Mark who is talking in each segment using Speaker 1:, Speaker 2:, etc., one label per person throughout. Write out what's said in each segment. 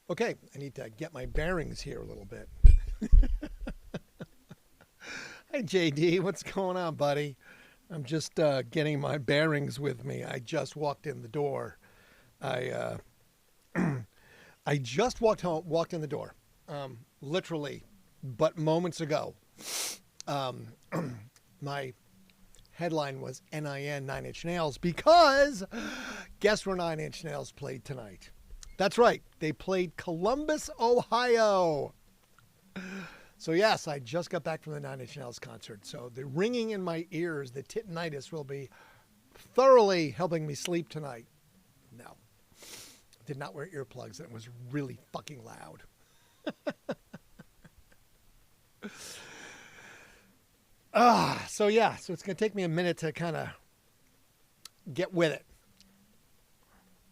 Speaker 1: Okay, I need to get my bearings here a little bit. Hey, JD, what's going on, buddy? I'm just getting my bearings with me. I just walked in the door. I just walked in the door, literally, but moments ago. My headline was NIN 9 Inch Nails because guess where 9 Inch Nails played tonight? That's right. They played Columbus, Ohio. So yes, I just got back from the 9 Inch Nails concert. So the ringing in my ears, the titanitis will be thoroughly helping me sleep tonight. No, did not wear earplugs. And it was really fucking loud. So it's going to take me a minute to kind of get with it.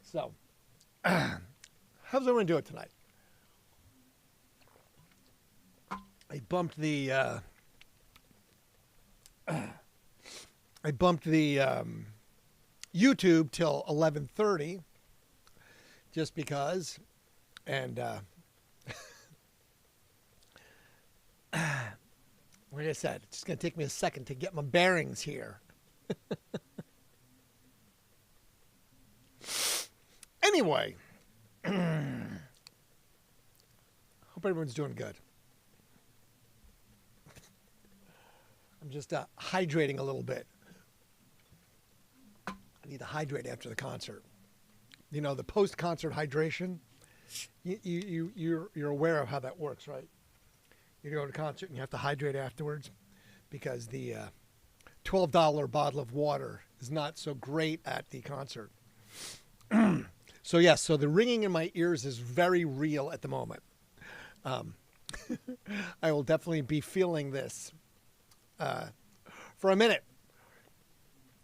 Speaker 1: So, how's everyone doing tonight? I bumped the YouTube till 11:30 just because, and like I said, it's just going to take me a second to get my bearings here. Anyway, hope everyone's doing good. I'm just hydrating a little bit. I need to hydrate after the concert. You know, the post-concert hydration. You're aware of how that works, right? You go to a concert and you have to hydrate afterwards because the $12 bottle of water is not so great at the concert. So the ringing in my ears is very real at the moment. I will definitely be feeling this for a minute.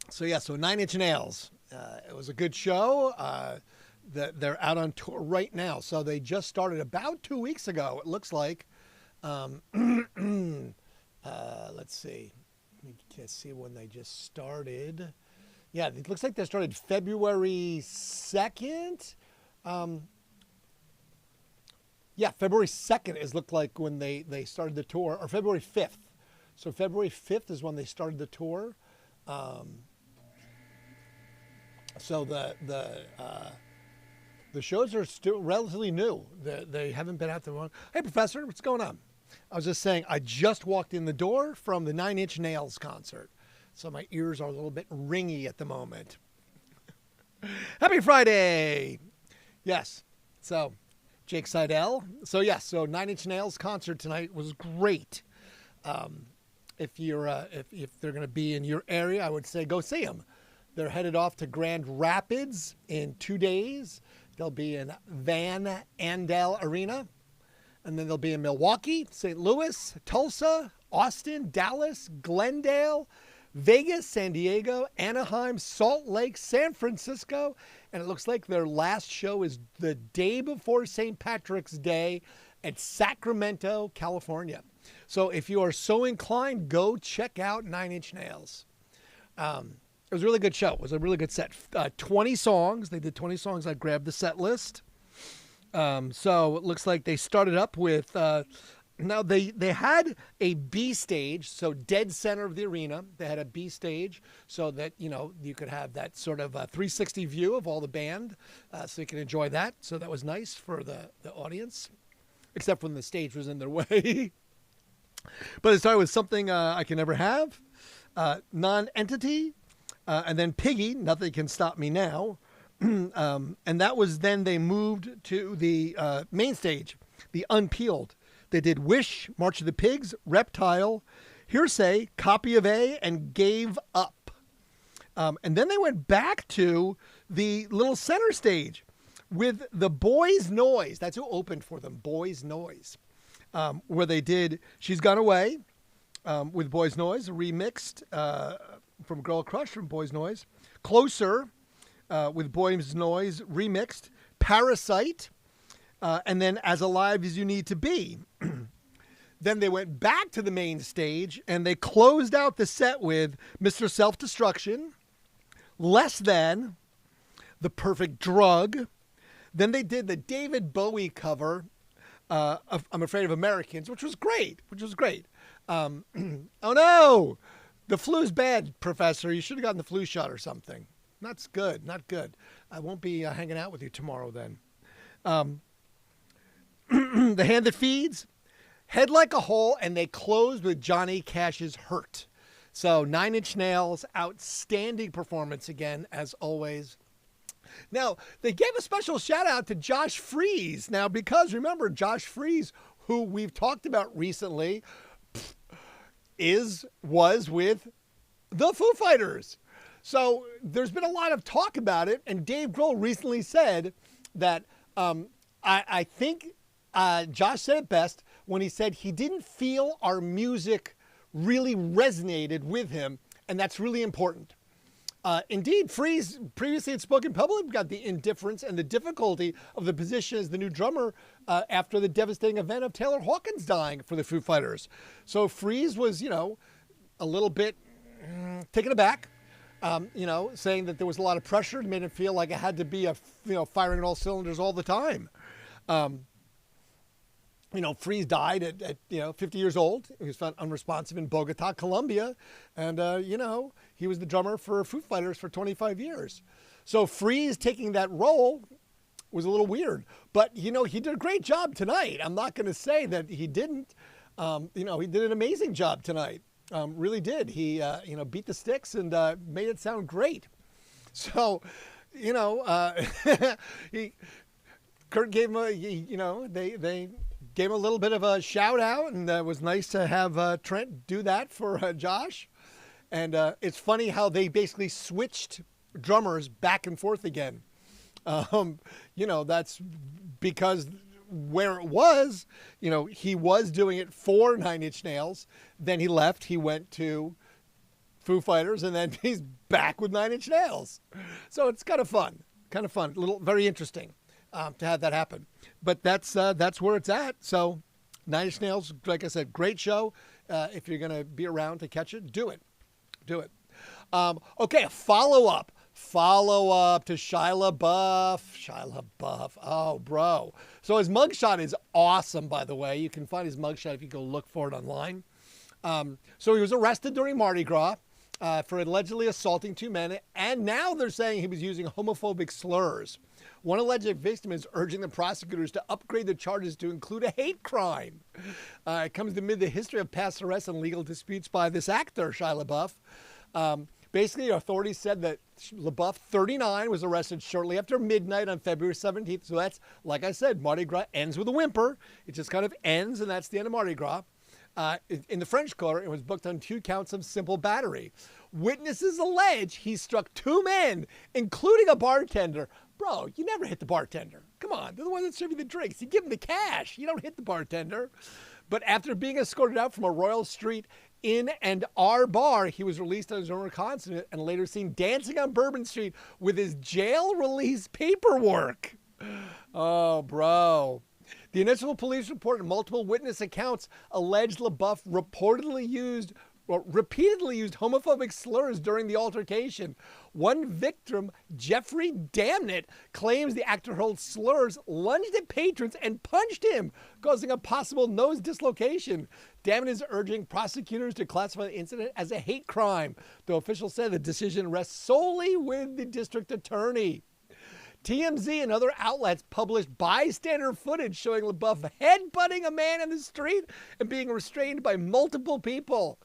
Speaker 1: So 9 Inch Nails. It was a good show. They're out on tour right now. So they just started about 2 weeks ago, it looks like. Let's see. Let me see when they just started. Yeah, it looks like they started February 2nd. February 2nd is looked like when they started the tour, or February 5th. So February 5th is when they started the tour. So the shows are still relatively new. They haven't been out there long. Hey, Professor, what's going on? I was just saying, I just walked in the door from the 9 Inch Nails concert. So my ears are a little bit ringy at the moment. Happy Friday! Yes. So, Jake Seidel. So 9 Inch Nails concert tonight was great. If they're going to be in your area, I would say go see them. They're headed off to Grand Rapids in 2 days. They'll be in Van Andel Arena. And then they'll be in Milwaukee, St. Louis, Tulsa, Austin, Dallas, Glendale, Vegas, San Diego, Anaheim, Salt Lake, San Francisco. And it looks like their last show is the day before St. Patrick's Day at Sacramento, California. So if you are so inclined, go check out 9 Inch Nails. It was a really good show. It was a really good set. 20 songs. They did 20 songs. I grabbed the set list. So it looks like they started up with, now they had a B stage, so dead center of the arena. They had a B stage so that, you could have that sort of 360 view of all the band, so you can enjoy that. So that was nice for the audience, except when the stage was in their way. But it started with Something I Can Never Have, Non-Entity, and then Piggy, Nothing Can Stop Me Now. And that was then they moved to the main stage, the Unpeeled. They did Wish, March of the Pigs, Reptile, Hearsay, Copy of A, and Gave Up. And then they went back to the little center stage with the Boys Noise. That's who opened for them, Boys Noise. Where they did She's Gone Away with Boys Noise, remixed from Girl Crush from Boys Noise. Closer with Boys Noise, remixed. Parasite, and then As Alive as You Need to Be. Then they went back to the main stage and they closed out the set with Mr. Self-Destruction, Less Than, The Perfect Drug. Then they did the David Bowie cover of I'm Afraid of Americans, which was great. Oh no, the flu's bad, Professor. You should have gotten the flu shot or something. That's good, not good. I won't be hanging out with you tomorrow then. The Hand That Feeds, Head Like a Hole, and they closed with Johnny Cash's Hurt. So 9 Inch Nails, outstanding performance again, as always. Now, they gave a special shout out to Josh Freese. Now, because remember, Josh Freese, who we've talked about recently, was with the Foo Fighters. So there's been a lot of talk about it, and Dave Grohl recently said that I think Josh said it best when he said he didn't feel our music really resonated with him, and that's really important. Indeed, Freese previously had spoken publicly about the indifference and the difficulty of the position as the new drummer after the devastating event of Taylor Hawkins dying for the Foo Fighters. So Freese was, a little bit taken aback, saying that there was a lot of pressure. It made him feel like it had to be firing on all cylinders all the time. Freese died at 50 years old. He was found unresponsive in Bogota, Colombia. And, he was the drummer for Foo Fighters for 25 years. So Freese taking that role was a little weird. But, he did a great job tonight. I'm not going to say that he didn't. He did an amazing job tonight. Really did. He, beat the sticks and made it sound great. So, Kurt gave him they gave him a little bit of a shout out, and it was nice to have Trent do that for Josh. And it's funny how they basically switched drummers back and forth again. That's because where it was, he was doing it for 9 Inch Nails. Then he left, he went to Foo Fighters, and then he's back with 9 Inch Nails. So it's kind of fun, very interesting. To have that happen. But that's where it's at. So 9 Inch Nails, like I said, great show. If you're going to be around to catch it, do it. Okay, a follow-up to Shia LaBeouf. Oh, bro. So his mugshot is awesome, by the way. You can find his mugshot if you go look for it online. So he was arrested during Mardi Gras for allegedly assaulting 2 men. And now they're saying he was using homophobic slurs. One alleged victim is urging the prosecutors to upgrade the charges to include a hate crime. It comes amid the history of past arrests and legal disputes by this actor, Shia LaBeouf. Basically, authorities said that LaBeouf, 39, was arrested shortly after midnight on February 17th. So that's, like I said, Mardi Gras ends with a whimper. It just kind of ends, and that's the end of Mardi Gras. In the French Quarter, it was booked on 2 counts of simple battery. Witnesses allege he struck 2 men, including a bartender. Bro, you never hit the bartender. Come on, they're the ones that serve you the drinks. You give them the cash. You don't hit the bartender. But after being escorted out from a Royal Street Inn and R bar, he was released on his own recognizance and later seen dancing on Bourbon Street with his jail release paperwork. Oh, bro. The initial police report and multiple witness accounts alleged LaBeouf repeatedly used homophobic slurs during the altercation. One victim, Jeffrey Damnit, claims the actor hurled slurs, lunged at patrons, and punched him, causing a possible nose dislocation. Damnit is urging prosecutors to classify the incident as a hate crime, though officials said the decision rests solely with the district attorney. TMZ and other outlets published bystander footage showing LaBeouf headbutting a man in the street and being restrained by multiple people.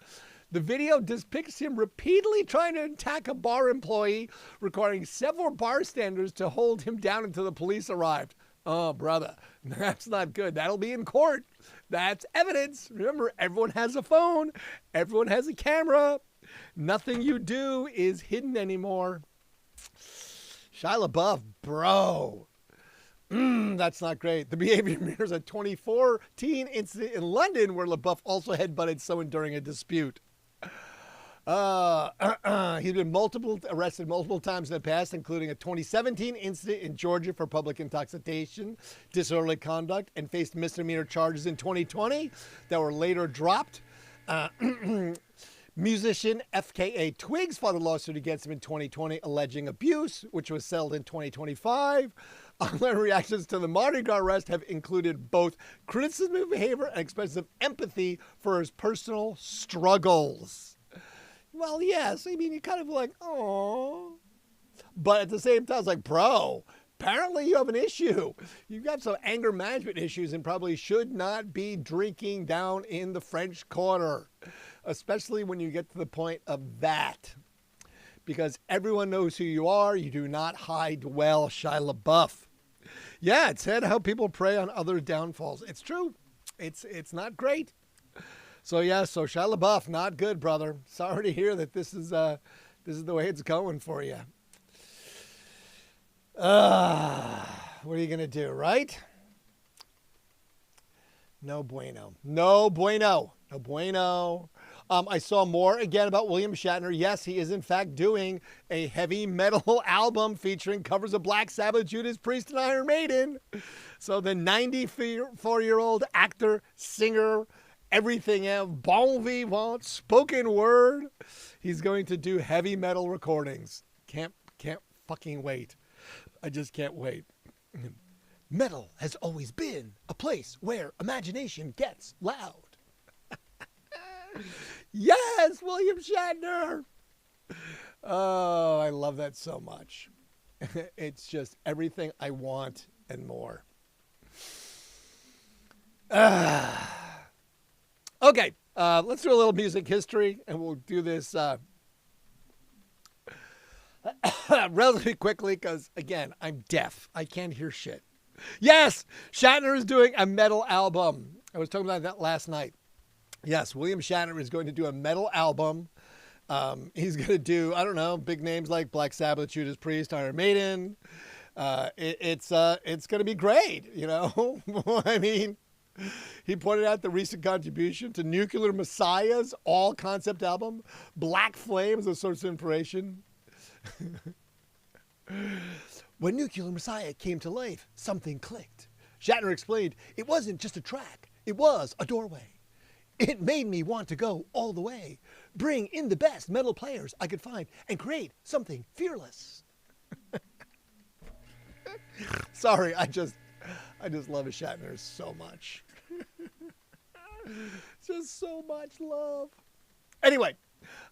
Speaker 1: The video depicts him repeatedly trying to attack a bar employee, requiring several bystanders to hold him down until the police arrived. Oh, brother, that's not good. That'll be in court. That's evidence. Remember, everyone has a phone. Everyone has a camera. Nothing you do is hidden anymore. Shia LaBeouf, bro. That's not great. The behavior mirrors a 2014 incident in London where LaBeouf also headbutted someone during a dispute. He's been arrested multiple times in the past, including a 2017 incident in Georgia for public intoxication, disorderly conduct, and faced misdemeanor charges in 2020 that were later dropped. Musician FKA Twigs filed a lawsuit against him in 2020 alleging abuse, which was settled in 2025. Online reactions to the Mardi Gras arrest have included both criticism of behavior and expressions of empathy for his personal struggles. Well, yes, I mean, you're kind of like, oh. But at the same time, it's like, bro, apparently you have an issue. You've got some anger management issues and probably should not be drinking down in the French Quarter, especially when you get to the point of that. Because everyone knows who you are. You do not hide well, Shia LaBeouf. Yeah, it said how people prey on other downfalls. It's true. It's not great. So yeah, so Shia LaBeouf, not good, brother. Sorry to hear that this is the way it's going for you. What are you gonna do, right? No bueno. No bueno. No bueno. I saw more again about William Shatner. Yes, he is in fact doing a heavy metal album featuring covers of Black Sabbath, Judas Priest, and Iron Maiden. So the 94-year-old actor, singer, everything else, bon vivant, spoken word, he's going to do heavy metal recordings. Can't fucking wait. I just can't wait. Metal has always been a place where imagination gets loud. Yes, William Shatner. Oh, I love that so much. It's just everything I want and more. Okay, let's do a little music history, and we'll do this relatively quickly because, again, I'm deaf. I can't hear shit. Yes, Shatner is doing a metal album. I was talking about that last night. Yes, William Shatner is going to do a metal album. He's going to do, I don't know, big names like Black Sabbath, Judas Priest, Iron Maiden. It's going to be great, you know. I mean, he pointed out the recent contribution to Nuclear Messiah's all-concept album, Black Flame, as a source of inspiration. When Nuclear Messiah came to life, something clicked. Shatner explained, it wasn't just a track, it was a doorway. It made me want to go all the way, bring in the best metal players I could find, and create something fearless. Sorry, I just love Shatner so much. Just so much love. Anyway,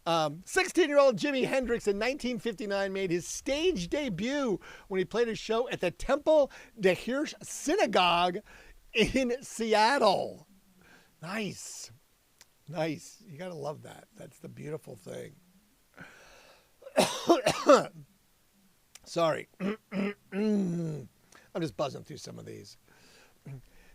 Speaker 1: 16-year-old Jimi Hendrix in 1959 made his stage debut when he played a show at the Temple de Hirsch Synagogue in Seattle. Nice. Nice. You got to love that. That's the beautiful thing. Sorry. I'm just buzzing through some of these.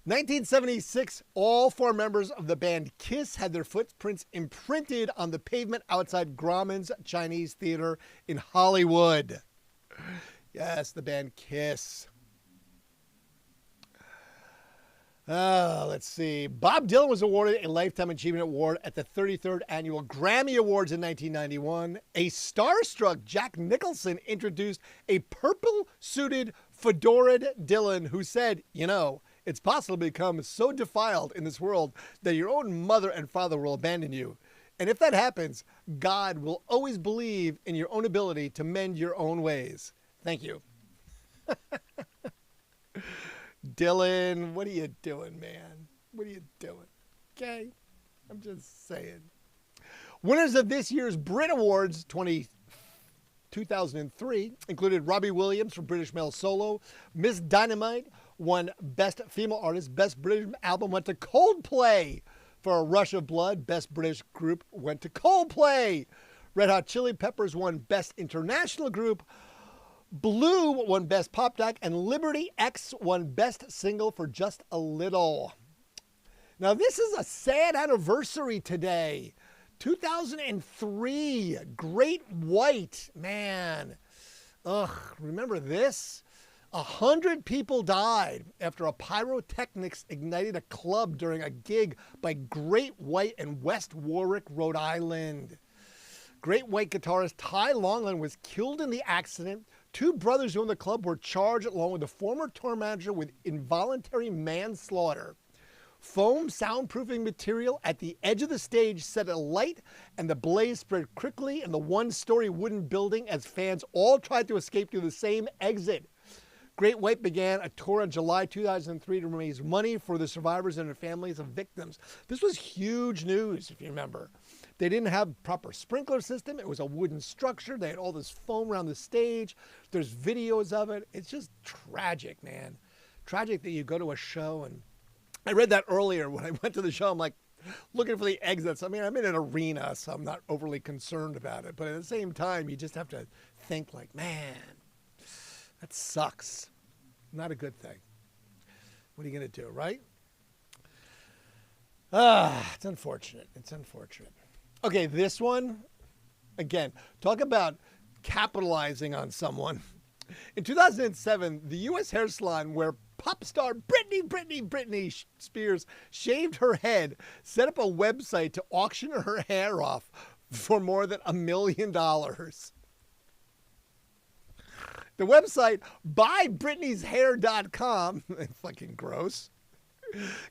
Speaker 1: 1976, all four members of the band Kiss had their footprints imprinted on the pavement outside Grauman's Chinese Theater in Hollywood. Yes, the band Kiss. Let's see. Bob Dylan was awarded a Lifetime Achievement Award at the 33rd Annual Grammy Awards in 1991. A starstruck Jack Nicholson introduced a purple-suited, fedoraed Dylan who said, you know, it's possible to become so defiled in this world that your own mother and father will abandon you. And if that happens, God will always believe in your own ability to mend your own ways. Thank you. Dylan, what are you doing, man? What are you doing? Okay? I'm just saying. Winners of this year's Brit Awards 2003 included Robbie Williams for British Male Solo. Miss Dynamite won Best Female Artist. Best British Album went to Coldplay. For A Rush of Blood, Best British Group went to Coldplay. Red Hot Chili Peppers won Best International Group. Blue won Best Pop Act, and Liberty X won Best Single for Just a Little. Now, this is a sad anniversary today. 2003, Great White, man. Ugh, remember this? 100 people died after a pyrotechnics ignited a club during a gig by Great White in West Warwick, Rhode Island. Great White guitarist Ty Longland was killed in the accident. Two brothers who owned the club were charged along with the former tour manager with involuntary manslaughter. Foam soundproofing material at the edge of the stage set alight, and the blaze spread quickly in the one-story wooden building as fans all tried to escape through the same exit. Great White began a tour in July 2003 to raise money for the survivors and their families of victims. This was huge news, if you remember. They didn't have proper sprinkler system. It was a wooden structure. They had all this foam around the stage. There's videos of it. It's just tragic, man. Tragic that you go to a show, and I read that earlier when I went to the show. I'm like looking for the exits. I mean, I'm in an arena, so I'm not overly concerned about it. But at the same time, you just have to think like, man, that sucks. Not a good thing. What are you going to do, right? It's unfortunate. It's unfortunate. Okay, this one, again, talk about capitalizing on someone. In 2007, the U.S. hair salon where pop star Britney Spears shaved her head set up a website to auction her hair off for more than $1 million. The website buybritneyshair.com, fucking gross,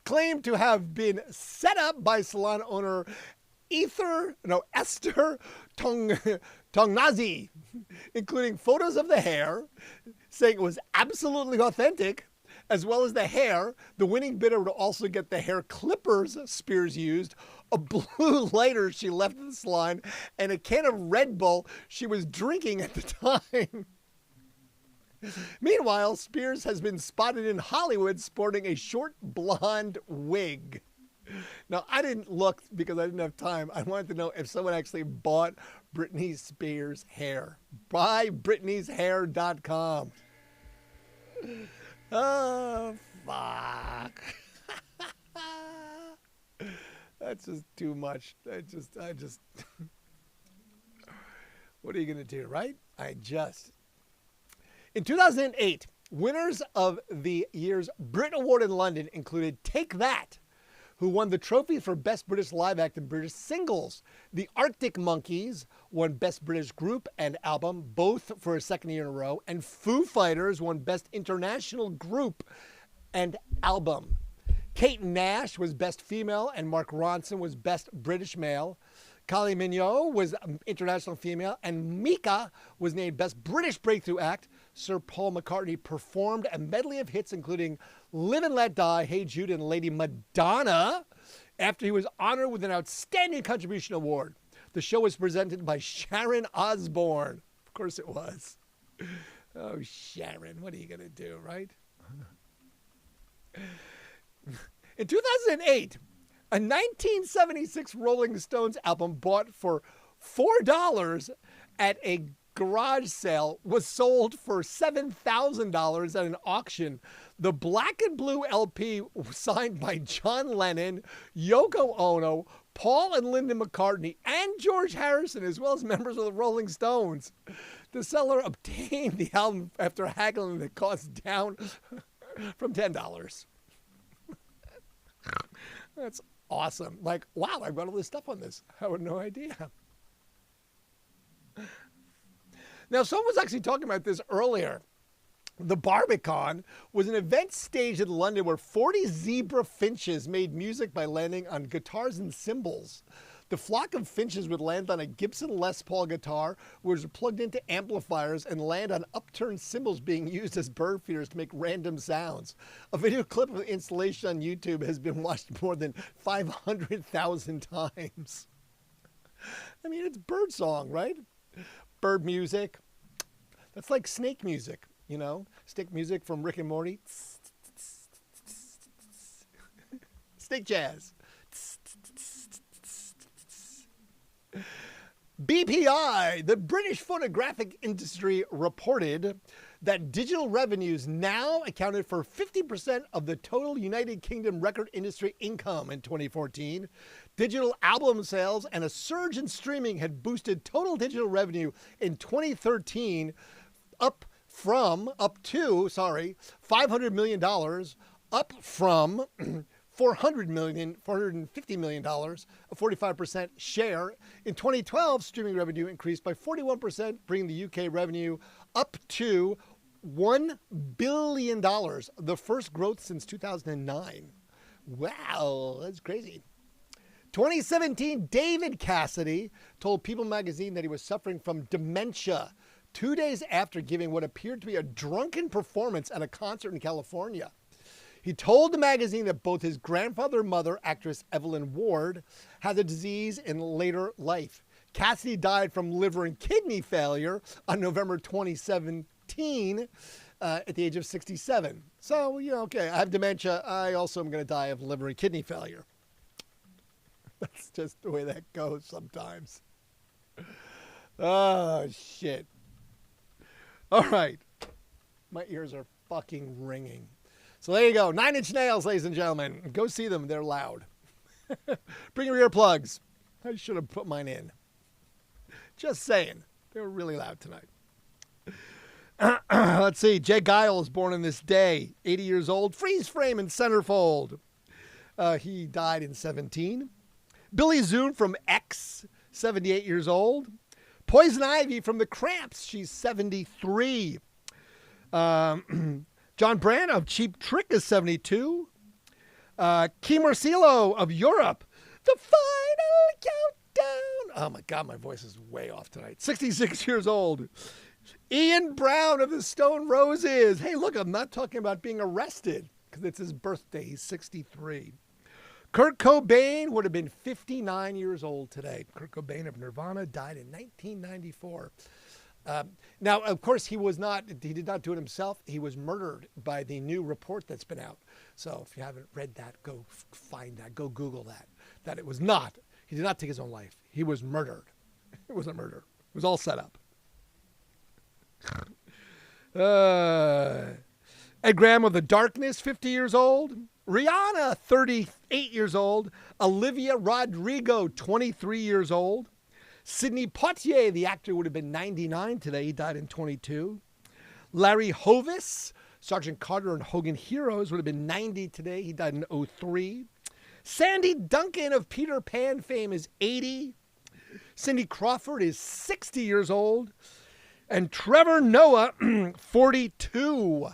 Speaker 1: claimed to have been set up by salon owner Esther Tongnazi, including photos of the hair, saying it was absolutely authentic, as well as the hair. The winning bidder would also get the hair clippers Spears used, a blue lighter she left in the salon, and a can of Red Bull she was drinking at the time. Meanwhile, Spears has been spotted in Hollywood sporting a short blonde wig. Now, I didn't look because I didn't have time. I wanted to know if someone actually bought Britney Spears' hair. Buybritneyshair.com. Oh, fuck. That's just too much. I just. What are you going to do, right? In 2008, winners of the year's Brit Award in London included Take That, who won the trophy for Best British Live Act and British Singles. The Arctic Monkeys won Best British Group and Album, both for a second year in a row. And Foo Fighters won Best International Group and Album. Kate Nash was Best Female, and Mark Ronson was Best British Male. Kylie Minogue was International Female, and Mika was named Best British Breakthrough Act. Sir Paul McCartney performed a medley of hits, including Live and Let Die, Hey Jude, and Lady Madonna, after he was honored with an Outstanding Contribution Award. The show was presented by Sharon Osbourne. Of course it was. Oh, Sharon, what are you going to do, right? In 2008, a 1976 Rolling Stones album bought for $4 at a garage sale was sold for $7,000 at an auction. The Black and Blue LP was signed by John Lennon, Yoko Ono, Paul and Linda McCartney, and George Harrison, as well as members of the Rolling Stones. The seller obtained the album after haggling the cost down from $10. That's awesome. Like, wow, I got all this stuff on this. I had no idea. Now, someone was actually talking about this earlier. The Barbican was an event staged in London where 40 zebra finches made music by landing on guitars and cymbals. The flock of finches would land on a Gibson Les Paul guitar, which was plugged into amplifiers, and land on upturned cymbals being used as bird feeders to make random sounds. A video clip of the installation on YouTube has been watched more than 500,000 times. I mean, it's bird song, right? Bird music. That's like snake music, you know? Snake music from Rick and Morty. Snake jazz. BPI, the British phonographic industry, reported that digital revenues now accounted for 50% of the total United Kingdom record industry income in 2014. Digital album sales and a surge in streaming had boosted total digital revenue in 2013 up to $500 million, up from $450 million, a 45% share. In 2012, streaming revenue increased by 41%, bringing the UK revenue up to $1 billion, the first growth since 2009. Wow, that's crazy. 2017, David Cassidy told People magazine that he was suffering from dementia 2 days after giving what appeared to be a drunken performance at a concert in California. He told the magazine that both his grandfather and mother, actress Evelyn Ward, had the disease in later life. Cassidy died from liver and kidney failure on November 2017 at the age of 67. So, okay, I have dementia. I also am going to die of liver and kidney failure. That's just the way that goes sometimes. Oh, shit. All right. My ears are fucking ringing. So there you go. 9 Inch Nails, ladies and gentlemen. Go see them. They're loud. Bring your earplugs. I should have put mine in. Just saying. They were really loud tonight. Let's see. Jay Geil is born on this day. 80 years old. Freeze frame and centerfold. He died in 2017. Billy Zoom from X, 78 years old. Poison Ivy from The Cramps, she's 73. John Brand of Cheap Trick is 72. Key Marcillo of Europe, The Final Countdown. Oh my God, my voice is way off tonight. 66 years old. Ian Brown of the Stone Roses. Hey, look, I'm not talking about being arrested because it's his birthday. He's 63. Kurt Cobain would have been 59 years old today. Kurt Cobain of Nirvana died in 1994. Now, of course, he did not do it himself. He was murdered by the new report that's been out. So if you haven't read that, go find that. Go Google that. That it was not. He did not take his own life. He was murdered. It was a murder. It was all set up. Ed Graham of The Darkness, 50 years old. Rihanna, 38 years old. Olivia Rodrigo, 23 years old. Sidney Poitier, the actor, would have been 99 today. He died in 22. Larry Hovis, Sergeant Carter and Hogan Heroes, would have been 90 today. He died in 03. Sandy Duncan of Peter Pan fame is 80. Cindy Crawford is 60 years old. And Trevor Noah, 42.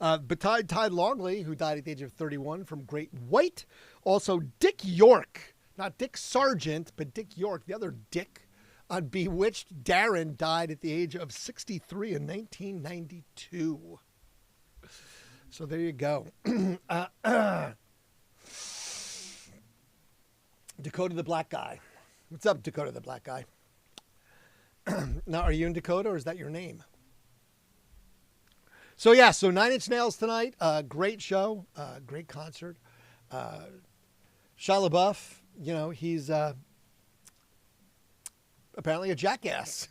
Speaker 1: Ty Longley, who died at the age of 31 from Great White. Also, Dick York, not Dick Sargent, but Dick York, the other Dick on Bewitched. Darren died at the age of 63 in 1992. So there you go. Dakota the Black Guy. What's up, Dakota the Black Guy? Now, are you in Dakota or is that your name? So, yeah, 9 Inch Nails tonight. Great show. Great concert. Shia LaBeouf, he's apparently a jackass.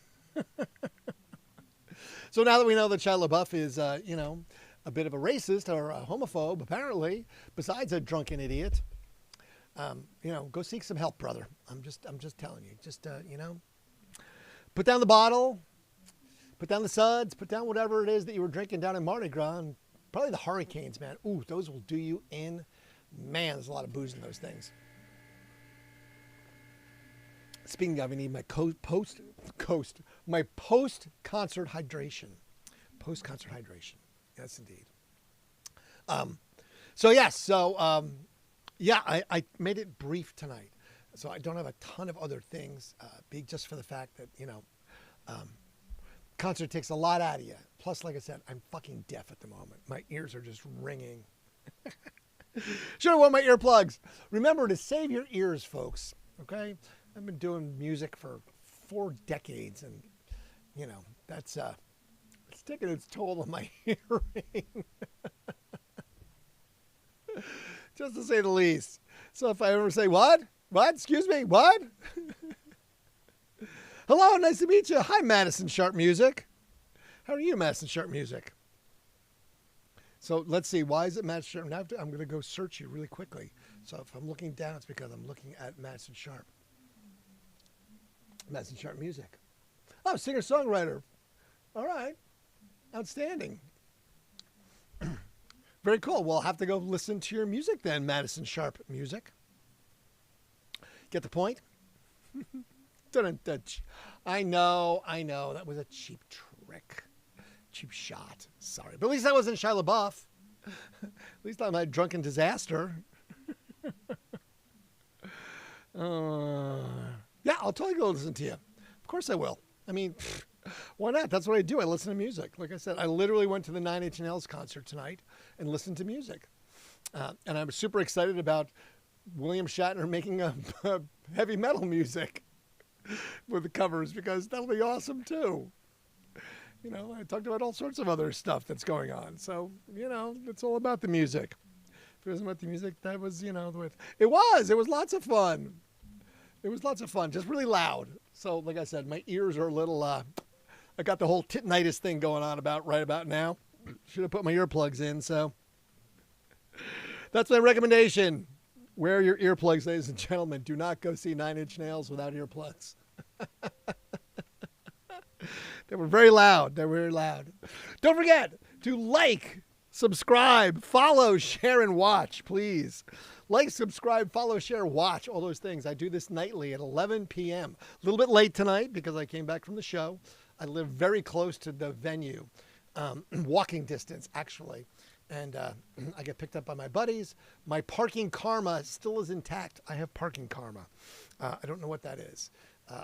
Speaker 1: So now that we know that Shia LaBeouf is, a bit of a racist or a homophobe, apparently, besides a drunken idiot, go seek some help, brother. I'm just telling you. Just, put down the bottle. Put down the suds, put down whatever it is that you were drinking down in Mardi Gras, and probably the Hurricanes, man. Ooh, those will do you in. Man, there's a lot of booze in those things. Speaking of, I need my post-concert hydration. Post-concert hydration. Yes, indeed. I made it brief tonight. So I don't have a ton of other things, just for the fact that, concert takes a lot out of you. Plus, like I said, I'm fucking deaf at the moment. My ears are just ringing. Should have worn my earplugs. Remember to save your ears, folks. Okay? I've been doing music for 4 decades, and, that's it's taking its toll on my hearing. Just to say the least. So if I ever say, what? What? Excuse me? What? Hello, nice to meet you. Hi, Madison Sharp Music. How are you, Madison Sharp Music? So let's see. Why is it Madison Sharp? Now I'm going to go search you really quickly. So if I'm looking down, it's because I'm looking at Madison Sharp. Madison Sharp Music. Oh, singer-songwriter. All right. Outstanding. Very cool. Well, I'll have to go listen to your music then, Madison Sharp music. Get the point? I know. That was a cheap trick. Cheap shot. Sorry. But at least I wasn't Shia LaBeouf. At least I'm a drunken disaster. Yeah, I'll totally go listen to you. Of course I will. I mean, why not? That's what I do. I listen to music. Like I said, I literally went to the 9 Inch Nails concert tonight and listened to music. And I'm super excited about William Shatner making a heavy metal music with the covers, because that'll be awesome too. You know, I talked about all sorts of other stuff that's going on. So, you know, it's all about the music. If it wasn't about the music, that was, you know, it was lots of fun. It was lots of fun, just really loud. So, like I said, my ears are a little, I got the whole titanitis thing going on right about now. Should have put my earplugs in, so. That's my recommendation. Wear your earplugs, ladies and gentlemen. Do not go see 9 Inch Nails without earplugs. They were very loud. Don't forget to like, subscribe, follow, share, and watch, please. Like, subscribe, follow, share, watch, all those things. I do this nightly at 11 p.m. A little bit late tonight because I came back from the show. I live very close to the venue, walking distance, actually. And I get picked up by my buddies. My parking karma still is intact. I have parking karma. I don't know what that is.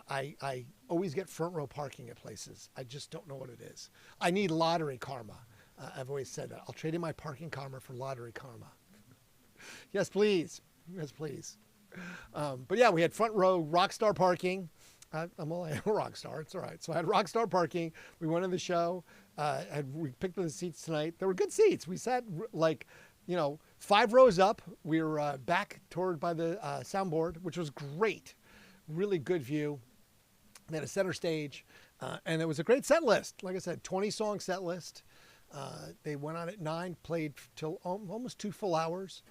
Speaker 1: I always get front row parking at places. I just don't know what it is. I need lottery karma. I've always said that. I'll trade in my parking karma for lottery karma. Yes, please. Yes, please. But yeah, we had front row Rockstar parking. I'm a rock star. It's all right. So I had Rockstar parking. We went to the show. We picked up the seats tonight. They were good seats. We sat like, 5 rows up. We were back toward by the soundboard, which was great. Really good view. They had a center stage, and it was a great set list. Like I said, 20-song set list. They went on at 9, played till almost 2 full hours.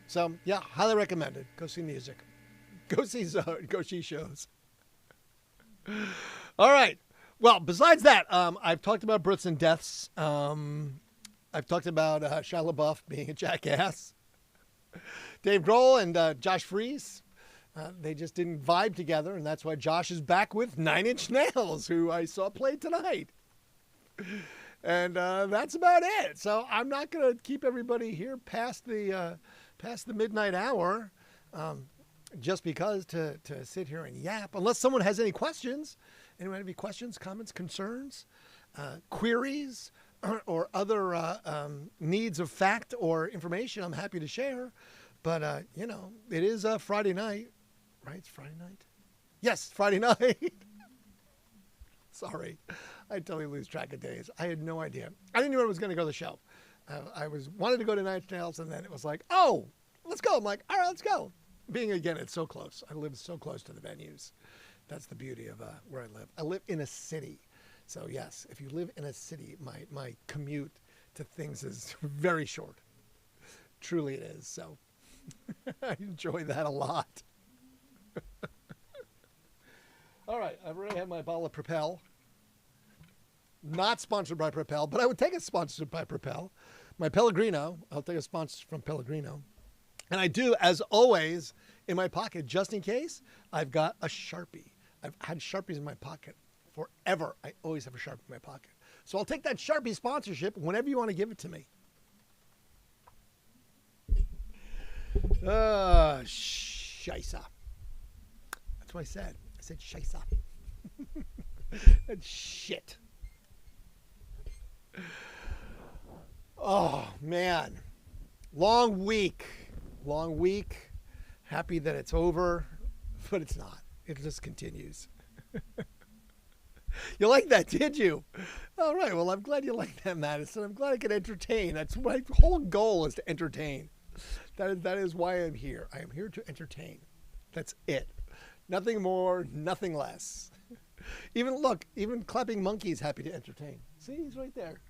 Speaker 1: So yeah, highly recommended. Go see music. Go see shows. All right. Well, besides that, I've talked about births and deaths. I've talked about Shia LaBeouf being a jackass. Dave Grohl and Josh Freese. They just didn't vibe together, and that's why Josh is back with 9 Inch Nails, who I saw play tonight. And that's about it. So I'm not going to keep everybody here past the midnight hour, just because to sit here and yap. Unless someone has any questions. Anyone have any questions, comments, concerns, queries, or other needs of fact or information, I'm happy to share. But, it is a Friday night. Right? It's Friday night? Yes, Friday night. Sorry. I totally lose track of days. I had no idea. I didn't know I was going to go to the show. I wanted to go to 9 Inch Nails, and then it was like, oh, let's go. I'm like, all right, let's go. It's so close. I live so close to the venues. That's the beauty of where I live. I live in a city. So, yes, if you live in a city, my commute to things is very short. Truly it is. So I enjoy that a lot. All right, I've already had my bottle of Propel. Not sponsored by Propel, but I would take a sponsored by Propel. My Pellegrino, I'll take a sponsor from Pellegrino. And I do, as always, in my pocket, just in case, I've got a Sharpie. I've had Sharpies in my pocket forever. I always have a Sharpie in my pocket. So I'll take that Sharpie sponsorship whenever you want to give it to me. Scheisse. That's what I said. I said scheisse. That's shit. Oh, man. Long week. Happy that it's over, but it's not. It just continues. You like that, did you? All right. Well, I'm glad you like that, Madison. I'm glad I could entertain. That's my whole goal, is to entertain. That is why I'm here. I am here to entertain. That's it. Nothing more, nothing less. Even Clapping Monkey's happy to entertain. See, he's right there.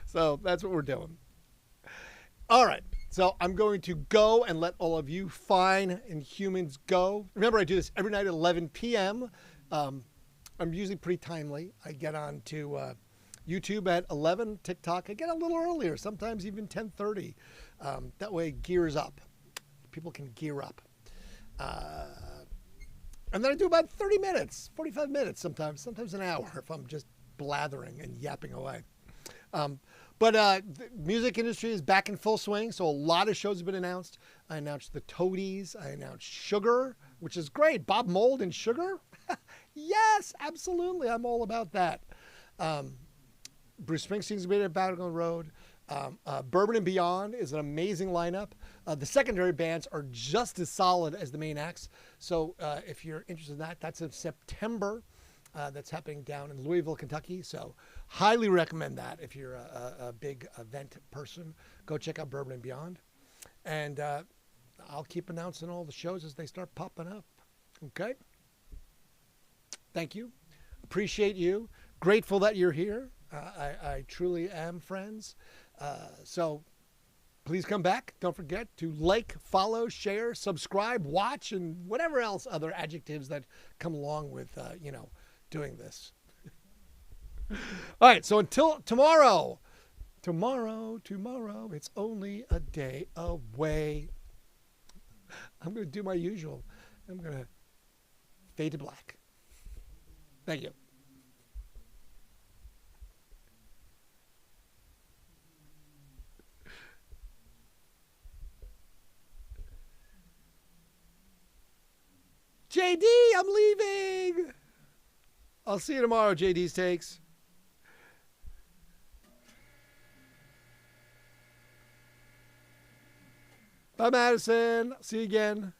Speaker 1: So that's what we're doing. All right. So I'm going to go and let all of you fine and humans go. Remember, I do this every night at 11 p.m. I'm usually pretty timely. I get on to YouTube at 11, TikTok again a little earlier, sometimes even 10:30. That way it gears up. People can gear up. And then I do about 30 minutes, 45 minutes sometimes an hour if I'm just blathering and yapping away. But the music industry is back in full swing, so a lot of shows have been announced. I announced the Toadies. I announced Sugar, which is great. Bob Mould and Sugar? Yes, absolutely. I'm all about that. Bruce Springsteen's been at Battle on the Road. Bourbon and Beyond is an amazing lineup. The secondary bands are just as solid as the main acts. So if you're interested in that, that's in September. That's happening down in Louisville, Kentucky. So highly recommend that if you're a big event person. Go check out Bourbon and Beyond. And I'll keep announcing all the shows as they start popping up. Okay? Thank you. Appreciate you. Grateful that you're here. I truly am, friends. So please come back. Don't forget to like, follow, share, subscribe, watch, and whatever else other adjectives that come along with, doing this. All right. So until tomorrow, it's only a day away. I'm going to do my usual. I'm going to fade to black. Thank you. JD, I'm leaving. I'll see you tomorrow, JD's Takes. Bye, Madison. See you again.